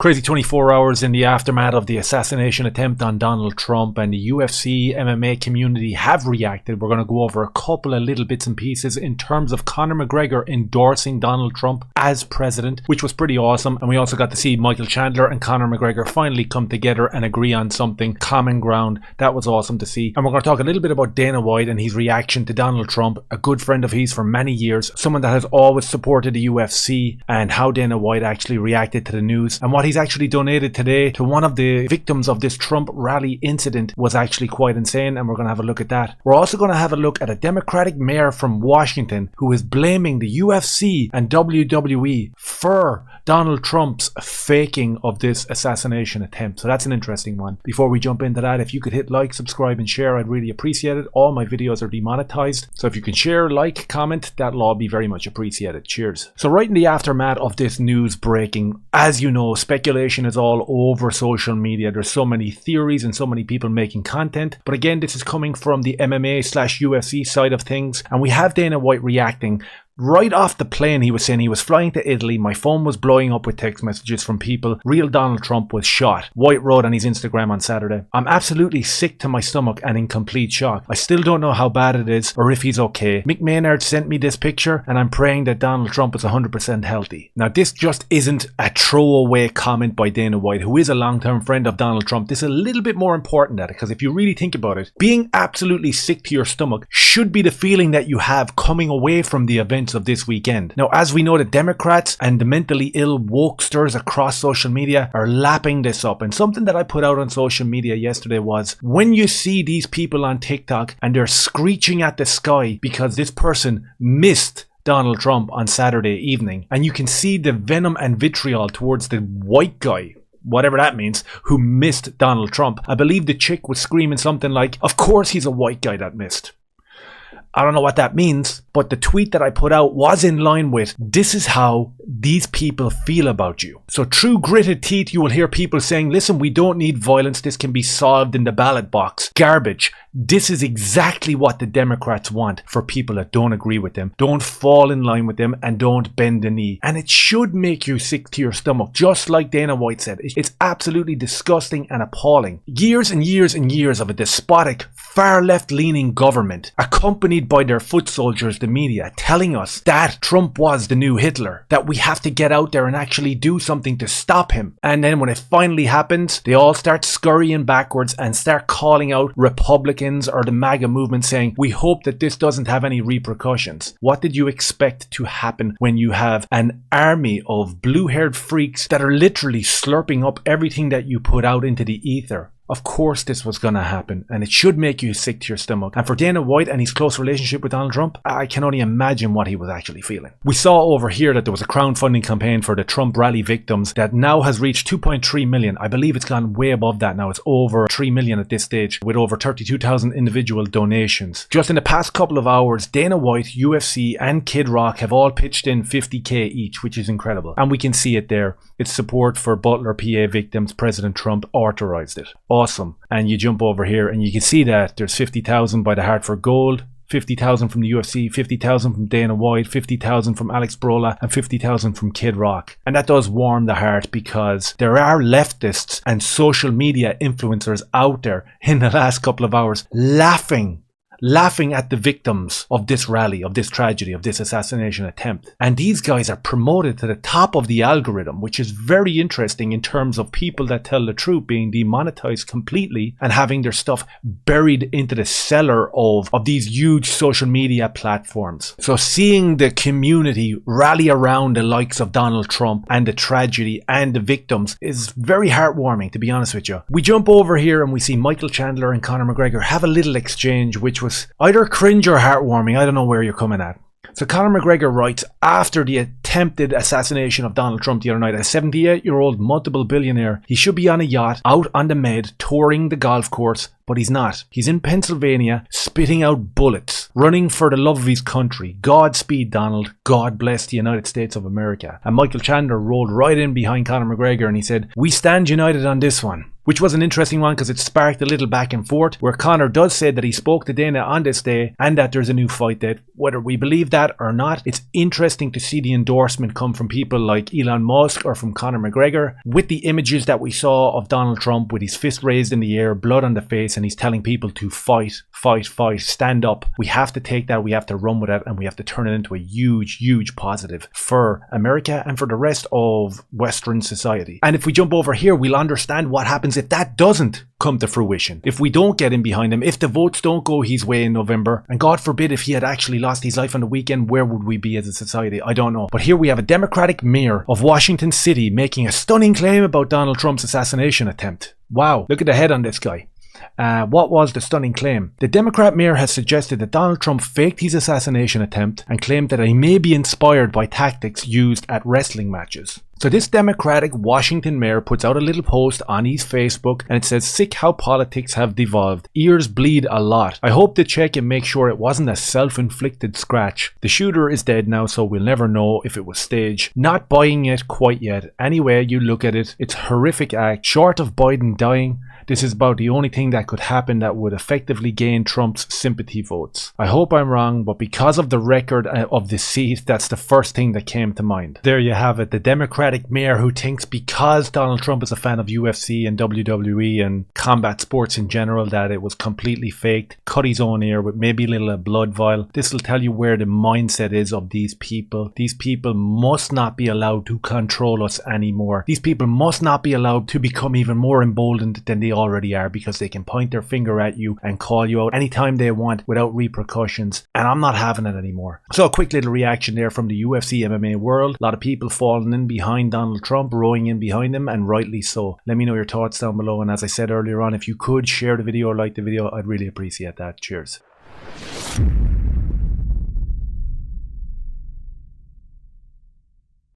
Crazy 24 hours in the aftermath of the assassination attempt on Donald Trump, and the UFC MMA community have reacted. We're going to go over a couple of little bits and pieces in terms of Conor McGregor endorsing Donald Trump as president, which was pretty awesome. And we also got to see Michael Chandler and Conor McGregor finally come together and agree on something, common ground. That was awesome to see. And we're going to talk a little bit about Dana White and his reaction to Donald Trump, a good friend of his for many years, someone that has always supported the UFC, and how Dana White actually reacted to the news, and what he's actually donated today to one of the victims of this Trump rally incident was actually quite insane, and we're going to have a look at that. We're also going to have a look at a Democratic mayor from Washington who is blaming the UFC and WWE for Donald Trump's faking of this assassination attempt. So that's an interesting one. Before we jump into that, if you could hit like, subscribe and share, I'd really appreciate it. All my videos are demonetized, so if you can share, like, comment, that'll all be very much appreciated. Cheers. So right in the aftermath of this news breaking, as you know, speculation is all over social media. There's so many theories and so many people making content, but again, this is coming from the MMA/UFC side of things, and we have Dana White reacting. Right off the plane, he was saying he was flying to Italy. My phone was blowing up with text messages from people. Real Donald Trump was shot. White wrote on his Instagram on Saturday, "I'm absolutely sick to my stomach and in complete shock. I still don't know how bad it is or if he's okay. Mick Maynard sent me this picture and I'm praying that Donald Trump is 100% healthy." Now, this just isn't a throwaway comment by Dana White, who is a long-term friend of Donald Trump. This is a little bit more important than that, because if you really think about it, being absolutely sick to your stomach should be the feeling that you have coming away from the event of this weekend. Now, as we know, the Democrats and the mentally ill wokesters across social media are lapping this up, and something that I put out on social media yesterday was, when you see these people on TikTok and they're screeching at the sky because this person missed Donald Trump on Saturday evening, and you can see the venom and vitriol towards the white guy, whatever that means, who missed Donald Trump. I believe the chick was screaming something like, "Of course he's a white guy that missed." I don't know what that means, but the tweet that I put out was in line with, this is how these people feel about you. So through gritted teeth, you will hear people saying, listen, we don't need violence. This can be solved in the ballot box. Garbage. This is exactly what the Democrats want for people that don't agree with them. Don't fall in line with them and don't bend the knee. And it should make you sick to your stomach, just like Dana White said. It's absolutely disgusting and appalling. Years and years and years of a despotic, far left-leaning government, accompanied by their foot soldiers, the media, telling us that Trump was the new Hitler, that we have to get out there and actually do something to stop him. And then when it finally happens, they all start scurrying backwards and start calling out Republicans or the MAGA movement, saying, we hope that this doesn't have any repercussions. What did you expect to happen when you have an army of blue-haired freaks that are literally slurping up everything that you put out into the ether? Of course this was going to happen, and it should make you sick to your stomach. And for Dana White and his close relationship with Donald Trump, I can only imagine what he was actually feeling. We saw over here that there was a crowdfunding campaign for the Trump rally victims that now has reached 2.3 million. I believe it's gone way above that now. It's over 3 million at this stage, with over 32,000 individual donations. Just in the past couple of hours, Dana White, UFC and Kid Rock have all pitched in 50k each, which is incredible. And we can see it there. It's support for Butler, PA victims. President Trump authorized it. Awesome. And you jump over here and you can see that there's 50,000 by the Heart for Gold, 50,000 from the UFC, 50,000 from Dana White, 50,000 from Alex Brola, and 50,000 from Kid Rock. And that does warm the heart, because there are leftists and social media influencers out there in the last couple of hours laughing at the victims of this rally, of this tragedy, of this assassination attempt. And these guys are promoted to the top of the algorithm, which is very interesting in terms of people that tell the truth being demonetized completely and having their stuff buried into the cellar of these huge social media platforms. So seeing the community rally around the likes of Donald Trump and the tragedy and the victims is very heartwarming, to be honest with you. We jump over here and we see Michael Chandler and Conor McGregor have a little exchange, which was either cringe or heartwarming. I don't know where you're coming at. So Conor McGregor writes, after the attempted assassination of Donald Trump the other night, a 78-year-old multiple billionaire, he should be on a yacht out on the Med touring the golf course, but he's not. He's in Pennsylvania spitting out bullets, running for the love of his country. Godspeed, Donald. God bless the United States of America. And Michael Chandler rolled right in behind Conor McGregor and he said, we stand united on this one. which was an interesting one because it sparked a little back and forth, where Conor does say that he spoke to Dana on this day and that there's a new fight date. Whether we believe that or not, it's interesting to see the endorsement come from people like Elon Musk or from Conor McGregor, with the images that we saw of Donald Trump with his fist raised in the air, blood on the face, and he's telling people to fight, fight, fight, stand up. We have to take that, we have to run with it, and we have to turn it into a huge, huge positive for America and for the rest of Western society. And if we jump over here, we'll understand what happens if that doesn't come to fruition. If we don't get in behind him, if the votes don't go his way in November, and God forbid if he had actually lost his life on the weekend, where would we be as a society? I don't know. But here we have a Democratic mayor of Washington City making a stunning claim about Donald Trump's assassination attempt. Wow, look at the head on this guy. What was the stunning claim? The Democrat mayor has suggested that Donald Trump faked his assassination attempt and claimed that he may be inspired by tactics used at wrestling matches. So this Democratic Washington mayor puts out a little post on his Facebook and it says, "Sick how politics have devolved. Ears bleed a lot. I hope to check and make sure it wasn't a self-inflicted scratch. The shooter is dead now, so we'll never know if it was staged. Not buying it quite yet. Anyway, you look at it, it's a horrific act. Short of Biden dying, this is about the only thing that could happen that would effectively gain Trump's sympathy votes. I hope I'm wrong, but because of the record of the seat, that's the first thing that came to mind." There you have it, the Democratic mayor who thinks because Donald Trump is a fan of UFC and WWE and combat sports in general that it was completely faked, cut his own ear with maybe a little blood vial. This will tell you where the mindset is of these people. These people must not be allowed to control us anymore. These people must not be allowed to become even more emboldened than they already are, because they can point their finger at you and call you out anytime they want without repercussions, and I'm not having it anymore. So a quick little reaction there from the UFC MMA world. A lot of people falling in behind Donald Trump, rowing in behind him, and rightly so. Let me know your thoughts down below, and as I said earlier on, if you could share the video or like the video, I'd really appreciate that. Cheers.